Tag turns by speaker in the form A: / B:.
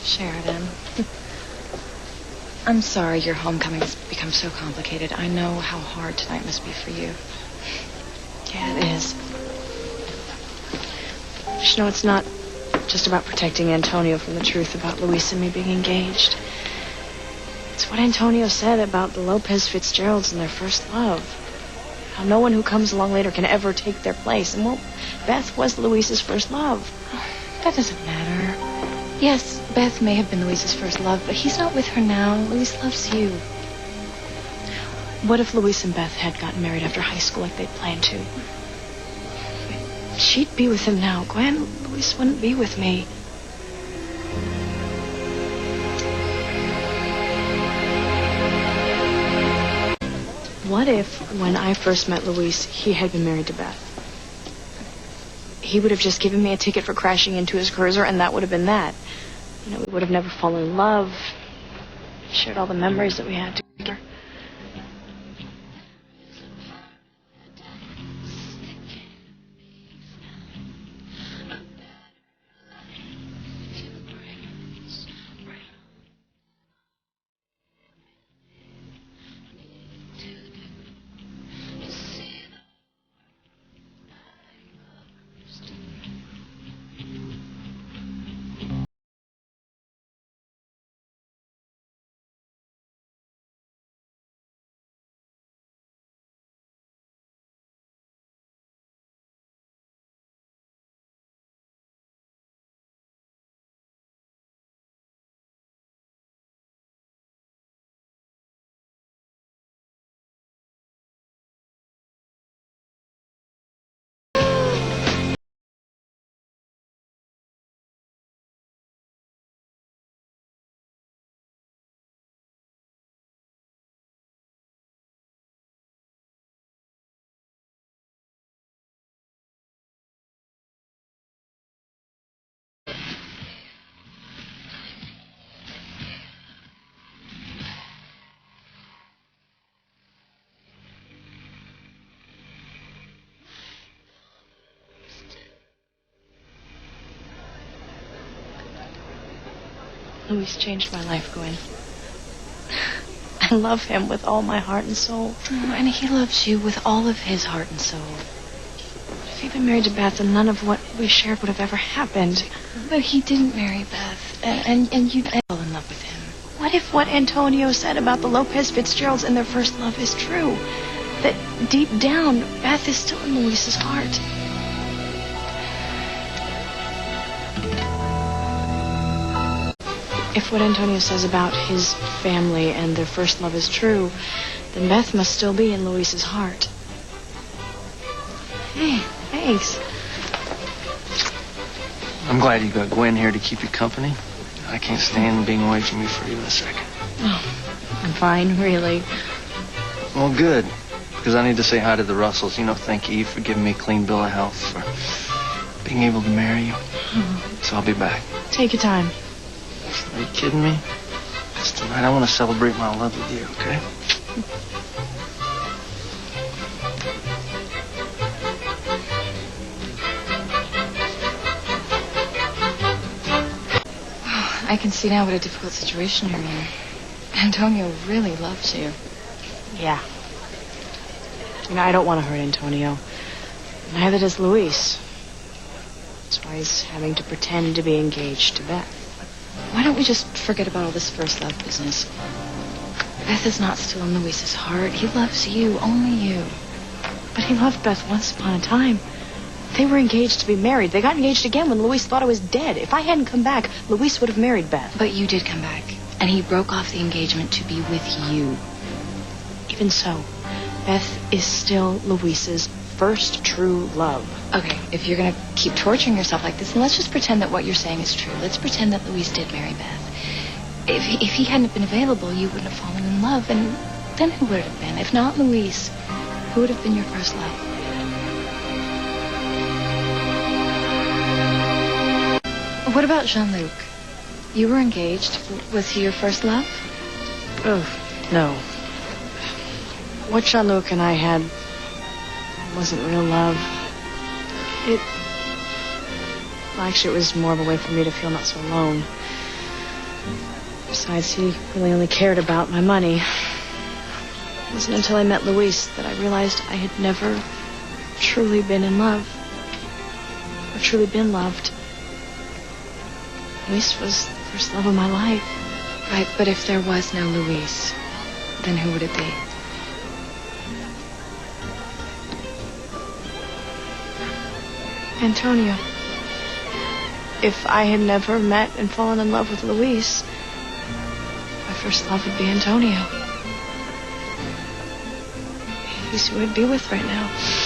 A: Sheridan. I'm sorry your homecoming's become so complicated. I know how hard tonight must be for you.
B: Yeah, it is. You know, it's not just about protecting Antonio from the truth about Luis and me being engaged. It's what Antonio said about the Lopez Fitzgeralds and their first love. How no one who comes along later can ever take their place. And, well, Beth was Luis's first love.
A: That doesn't matter. Yes, Beth may have been Luis's first love, but he's not with her now. Luis loves you.
B: What if Luis and Beth had gotten married after high school like they'd planned to? She'd be with him now, Gwen. Luis wouldn't be with me. What if, when I first met Luis, he had been married to Beth? He would have just given me a ticket for crashing into his cruiser, and that would have been that. You know, we would have never fallen in love, shared all the memories that we had together. Luis changed my life, Gwen. I love him with all my heart and soul.
A: Oh, and he loves you with all of his heart and soul.
B: If he'd been married to Beth, then none of what we shared would have ever happened.
A: But he didn't marry Beth, and you fell in love with him.
B: What if what Antonio said about the Lopez Fitzgeralds and their first love is true? That deep down, Beth is still in Luis's heart. If what Antonio says about his family and their first love is true, then Beth must still be in Luis's heart. Hey, thanks.
C: I'm glad you got Gwen here to keep you company. I can't stand being away from you for even a second.
B: Oh, I'm fine, really.
C: Well, good. Because I need to say hi to the Russells. You know, thank Eve for giving me a clean bill of health, for being able to marry you. So I'll be back.
B: Take your time.
C: Are you kidding me? It's tonight. I want to celebrate my love with you, okay?
A: I can see now what a difficult situation you're in. Antonio really loves you.
B: Yeah. You know, I don't want to hurt Antonio. Neither does Luis. That's why he's having to pretend to be engaged to Beth.
A: Why don't we just forget about all this first love business? Beth is not still in Luis's heart. He loves you, only you.
B: But he loved Beth once upon a time. They were engaged to be married. They got engaged again when Luis thought I was dead. If I hadn't come back, Luis would have married Beth.
A: But you did come back, and he broke off the engagement to be with you.
B: Even so, Beth is still Luis's first true love.
A: Okay, if you're going to keep torturing yourself like this, then let's just pretend that what you're saying is true. Let's pretend that Luis did marry Beth. If he hadn't been available, you wouldn't have fallen in love, and then who would it have been? If not Luis, who would have been your first love? What about Jean-Luc? You were engaged. Was he your first love?
B: Oh, no. What Jean-Luc and I had wasn't real love. Actually, it was more of a way for me to feel not so alone. Besides, he really only cared about my money. It wasn't until I met Luis that I realized I had never truly been in love. Or truly been loved. Luis was the first love of my life.
A: Right, but if there was no Luis, then who would it be?
B: Antonio. If I had never met and fallen in love with Luis, my first love would be Antonio. He's who I'd be with right now.